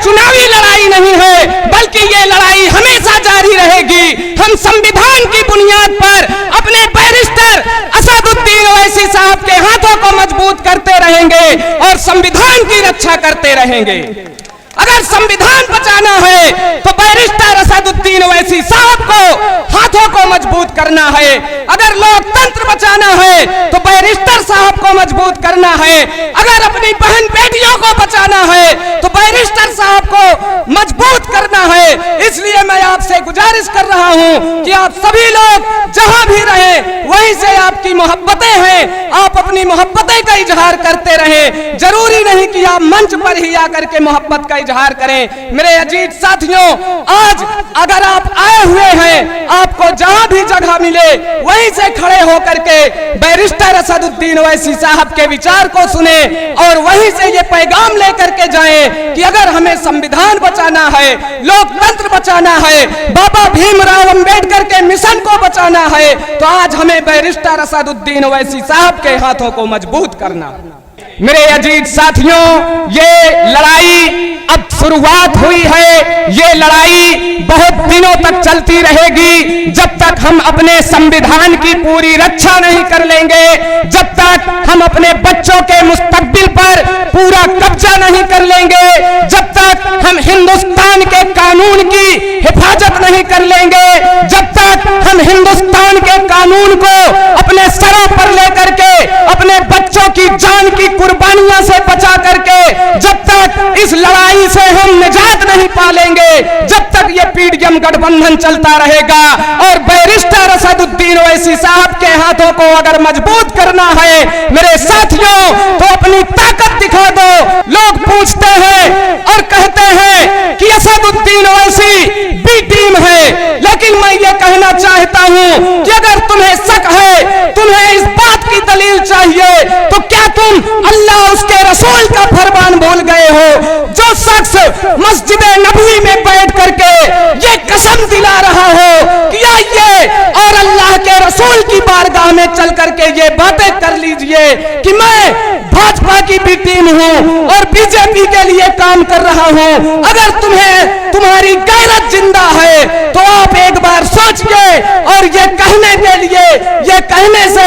चुनावी लड़ाई नहीं है, बल्कि ये लड़ाई हमेशा जारी रहेगी। हम संविधान की बुनियाद पर अपने बैरिस्टर असदुद्दीन ओवैसी साहब के हाथों को मजबूत करते रहेंगे और संविधान की रक्षा करते रहेंगे। अगर संविधान बचाना है तो बैरिस्टर असदुद्दीन ओवैसी साहब को हाथों को मजबूत करना है। अगर लोकतंत्र बचाना है तो बैरिस्टर साहब को मजबूत करना है। अगर अपनी बहन बेटियों को बचाना है तो बैरिस्टर साहब को मजबूत करना है। इसलिए मैं आपसे गुजारिश कर रहा हूं कि आप सभी लोग जहां भी रहें वहीं से आपकी मोहब्बतें हैं, आप अपनी मोहब्बतें का इजहार करते रहें। जरूरी नहीं कि आप मंच पर ही आकर के मोहब्बत का इजहार करें। मेरे अजीज साथियों, आज अगर आप आए हुए हैं, आपको जहां भी जगह मिले वहीं से खड़े होकर के बैरिस्टर असदुद्दीन ओवैसी साहब के विचार को सुने और वहीं से ये पैगाम लेकर के जाएं कि अगर हमें संविधान बचाना है, लोकतंत्र बचाना है, बाबा भीमराव अंबेडकर के मिशन को बचाना है, तो आज हमें बैरिस्टर असदुद्दीन ओवैसी साहब के हाथों को मजबूत करना। मेरे अजीज साथियों, ये लड़ाई अब शुरुआत हुई है। ये लड़ाई बहुत दिनों तक चलती रहेगी। जब तक हम अपने संविधान की पूरी रक्षा नहीं कर लेंगे, जब तक हम अपने बच्चों के मुस्तकबिल पर पूरा कब्जा नहीं कर लेंगे, जब तक हम हिंदुस्तान के कानून की हिफाजत नहीं कर लेंगे, जब तक हम हिंदुस्तान के कानून को अपने सरों पर लेकर के अपने बच्चों की जान की कुर्बानियों से बचा करके, जब तक इस लड़ाई से हम निजात नहीं पालेंगे, जब तक ये पीडीएम गठबंधन चलता रहेगा। और बैरिस्टर असदुद्दीन ओवैसी साहब के हाथों को अगर मजबूत करना है मेरे साथियों, तो अपनी ताकत दिखा दो। लोग पूछते हैं और कहते हैं कि असदुद्दीन ओवैसी बी टीम है, लेकिन मैं ये कहना चाहता हूं कि अगर तुम्हें शक है, तुम्हें इस बात की दलील चाहिए, तो क्या तुम अल्लाह उसके रसूल का फरमान भूल गए हो? जो शख्स मस्जिद नबवी में बैठ करके ये कसम दिला रहा हो कि आइए और अल्लाह के रसूल की बारगाह में चल करके ये बातें कर लीजिए कि मैं भाजपा की भी टीम हूं और बीजेपी के लिए काम कर रहा हूं, अगर तुम्हारी गैरत जिंदा है तो आप एक बार सोचिए और ये कहने के लिए, ये कहने से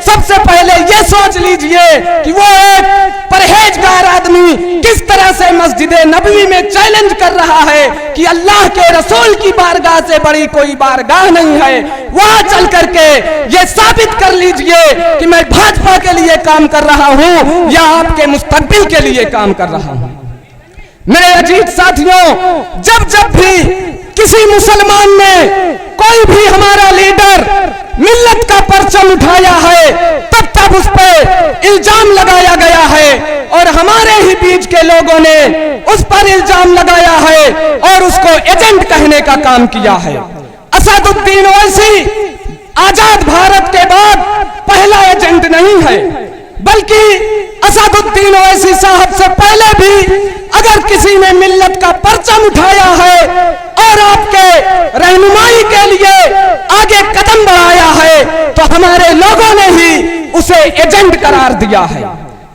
सबसे पहले ये सोच लीजिए कि वो एक परहेजगार आदमी किस तरह से मस्जिद नबवी में चैलेंज कर रहा है कि अल्लाह के रसूल की बारगाह से बड़ी कोई बारगाह नहीं है। वहां चल करके ये साबित कर लीजिए कि मैं भाजपा के लिए काम कर रहा हूं या आपके मुस्तकबिल के लिए काम कर रहा हूं। मेरे अजीज साथियों, जब जब भी किसी मुसलमान ने कोई भी हमारा लीडर मिल्लत का परचम उठाया है, तब तब उस पर इल्जाम लगाया गया है और हमारे ही बीच के लोगों ने उस पर इल्जाम लगाया है और उसको एजेंट कहने का काम किया है। असदुद्दीन ओवैसी आजाद भारत के बाद पहला एजेंट नहीं है, बल्कि असदुद्दीन ओवैसी साहब से पहले भी अगर किसी ने मिल्लत का परचम उठाया है और आपके रहनुमाई के लिए आगे कदम बढ़ाया है, तो हमारे लोगों ने ही उसे एजेंट करार दिया है।